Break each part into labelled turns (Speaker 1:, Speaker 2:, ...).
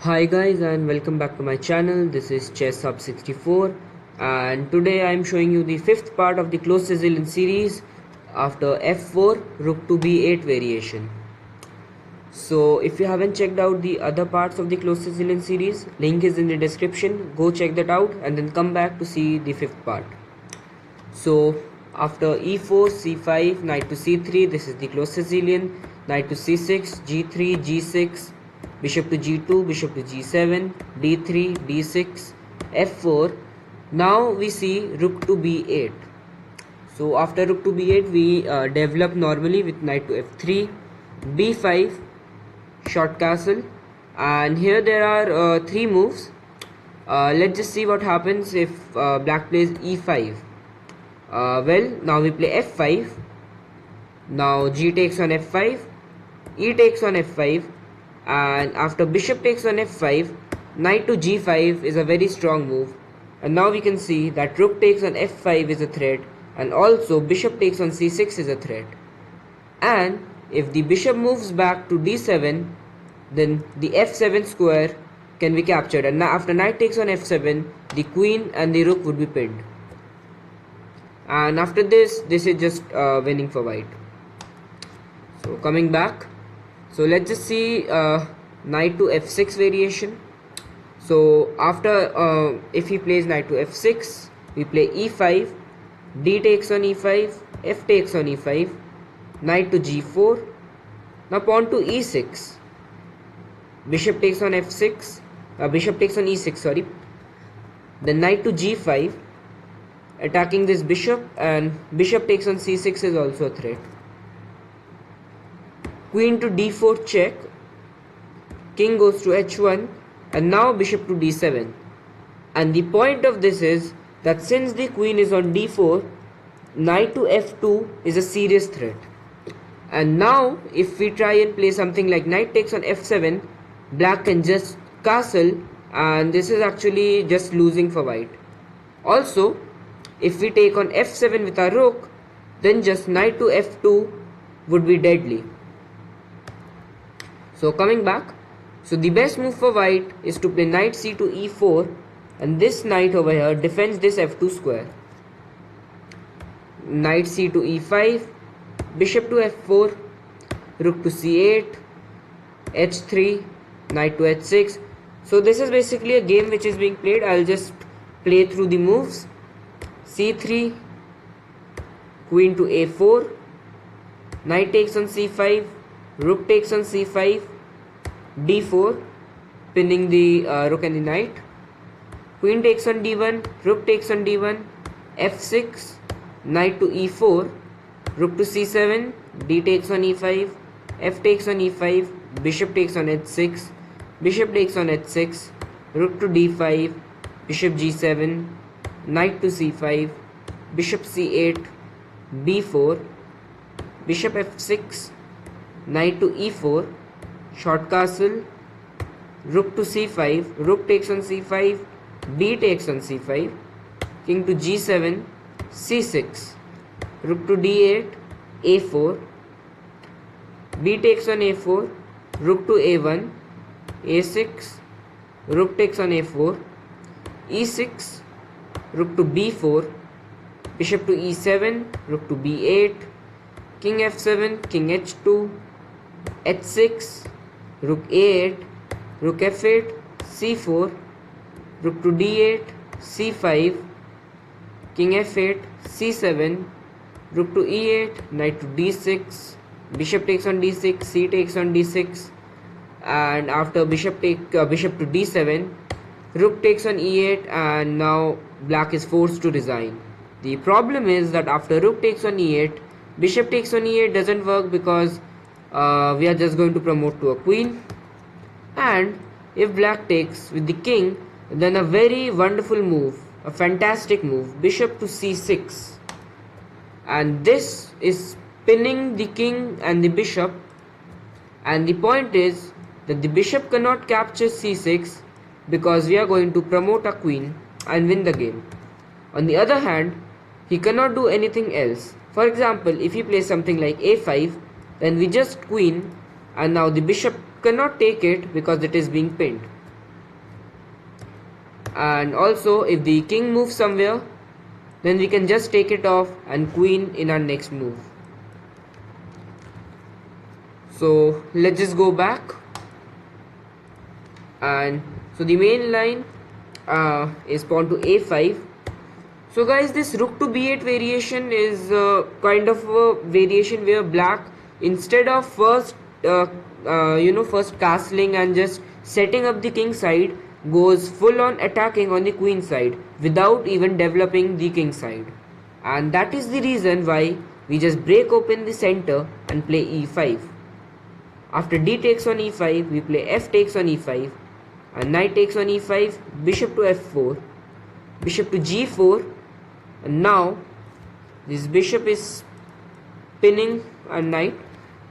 Speaker 1: Hi guys and welcome back to my channel. This is Chess Hub 64 and today I am showing you the fifth part of the close Sicilian series after f4 rook to b8 variation. So if you haven't checked out the other parts of the close Sicilian series, link is in the description. Go check that out and then come back to see the fifth part. So after e4, c5, knight to c3, this is the close Sicilian, knight to c6, g3, g6, bishop to g2, bishop to g7, d3, d6, f4. Now we see rook to b8. So after rook to b8 we develop normally with knight to f3, b5, short castle, and here there are three moves. Let's just see what happens if black plays e5. Well, now we play f5. Now g takes on f5, e takes on f5, and after bishop takes on f5, knight to g5 is a very strong move. And now we can see that rook takes on f5 is a threat, and also bishop takes on c6 is a threat. And if the bishop moves back to d7, then the f7 square can be captured, and after knight takes on f7, the queen and the rook would be pinned. And after this is just winning for white. So coming back, so let's just see knight to f6 variation. So after if he plays knight to f6, we play e5, d takes on e5, f takes on e5, knight to g4, now pawn to e6, bishop takes on f6, bishop takes on e6, sorry, then knight to g5, attacking this bishop, and bishop takes on c6 is also a threat. Queen to d4 check, king goes to h1, and now bishop to d7. And the point of this is that since the queen is on d4, knight to f2 is a serious threat. And now if we try and play something like knight takes on f7, black can just castle, and this is actually just losing for white. Also, if we take on f7 with our rook, then just knight to f2 would be deadly. So coming back, so the best move for white is to play knight c to e4, and this knight over here defends this f2 square. Knight c to e5, bishop to f4, rook to c8, h3, knight to h6. So this is basically a game which is being played. I'll just play through the moves. c3, queen to a4, knight takes on c5, rook takes on c5, d4, pinning the rook and the knight, queen takes on d1, rook takes on d1, f6, knight to e4, rook to c7, d takes on e5, f takes on e5, bishop takes on h6, bishop takes on h6, rook to d5, bishop g7, knight to c5, bishop c8, b4, bishop f6, knight to e4, short castle, rook to c5, rook takes on c5, d takes on c5, king to g7, c6, rook to d8, a4, b takes on a4, rook to a1, a6, rook takes on a4, e6, rook to b4, bishop to e7, rook to b8, king f7, king h2, h6, rook a8, rook f8, c4, rook to d8, c5, king f8, c7, rook to e8, knight to d6, bishop takes on d6, c takes on d6, and after bishop to d7, rook takes on e8, and now black is forced to resign. The problem is that after rook takes on e8, bishop takes on e8 doesn't work because we are just going to promote to a queen. And if black takes with the king, then a very wonderful move, a fantastic move, bishop to c6, and this is pinning the king and the bishop. And the point is that the bishop cannot capture c6 because we are going to promote a queen and win the game. On the other hand, he cannot do anything else. For example, if he plays something like a5, then we just queen, and now the bishop cannot take it because it is being pinned. And also if the king moves somewhere, then we can just take it off and queen in our next move. So let's just go back. And so the main line is pawn to a5. So guys, this rook to b8 variation is kind of a variation where black, instead of first first castling and just setting up the king side, goes full on attacking on the queen side without even developing the king side. And that is the reason why we just break open the center and play e5. After d takes on e5, we play f takes on e5, and knight takes on e5, bishop to f4, bishop to g4, and now this bishop is pinning a knight,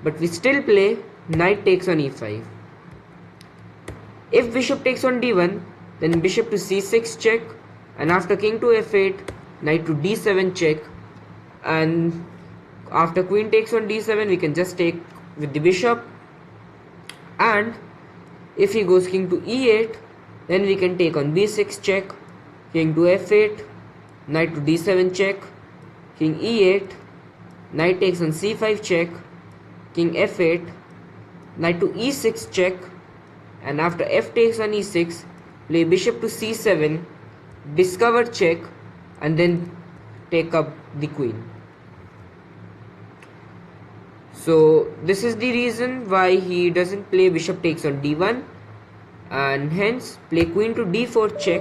Speaker 1: but we still play knight takes on e5. If bishop takes on d1, then bishop to c6 check, and after king to f8, knight to d7 check, and after queen takes on d7, we can just take with the bishop. And if he goes king to e8, then we can take on b6 check, king to f8, knight to d7 check, king e8, knight takes on c5 check, king f8, knight to e6 check, and after f takes on e6, play bishop to c7, discover check, and then take up the queen. So this is the reason why he doesn't play bishop takes on d1, and hence play queen to d4 check.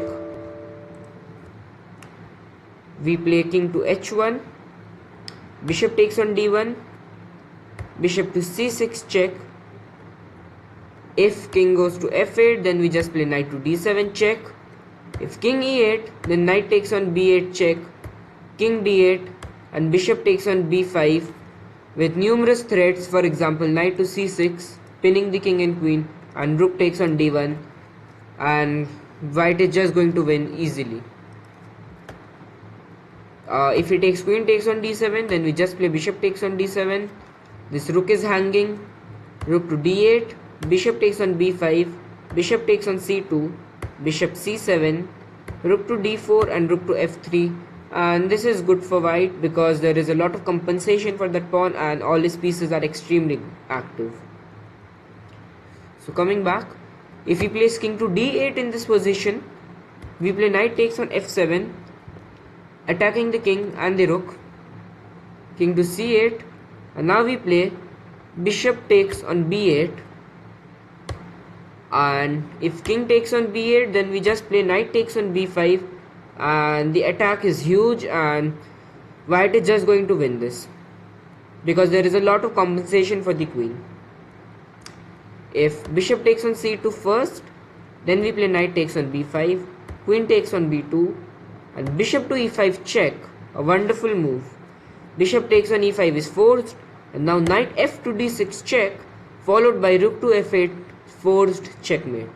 Speaker 1: We play king to h1, bishop takes on d1, bishop to c6 check. If king goes to f8, then we just play knight to d7 check. If king e8, then knight takes on b8 check, king d8, and bishop takes on b5 with numerous threats, for example knight to c6, pinning the king and queen, and rook takes on d1, and white is just going to win easily. If he takes queen takes on d7, then we just play bishop takes on d7. This rook is hanging, rook to d8, bishop takes on b5, bishop takes on c2, bishop c7, rook to d4, and rook to f3. And this is good for white because there is a lot of compensation for that pawn and all his pieces are extremely active. So coming back, if he plays king to d8 in this position, we play knight takes on f7, attacking the king and the rook, king to c8, and now we play bishop takes on b8, and if king takes on b8, then we just play knight takes on b5, and the attack is huge and white is just going to win this because there is a lot of compensation for the queen. If bishop takes on c2 first, then we play knight takes on b5, queen takes on b2, and bishop to e5 check, a wonderful move. Bishop takes on e5 is forced, and now knight f to d6 check, followed by rook to f8 forced checkmate.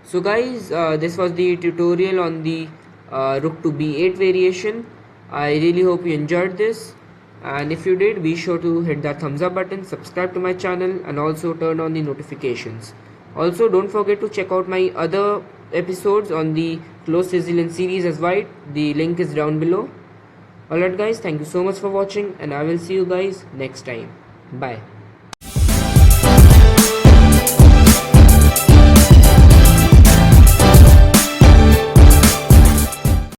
Speaker 1: So guys, this was the tutorial on the rook to b8 variation. I really hope you enjoyed this, and if you did, be sure to hit that thumbs up button, subscribe to my channel, and also turn on the notifications. Also don't forget to check out my other episodes on the Close Sicilian series as white. The link is down below. Alright guys, thank you so much for watching, and I will see you guys next time. Bye.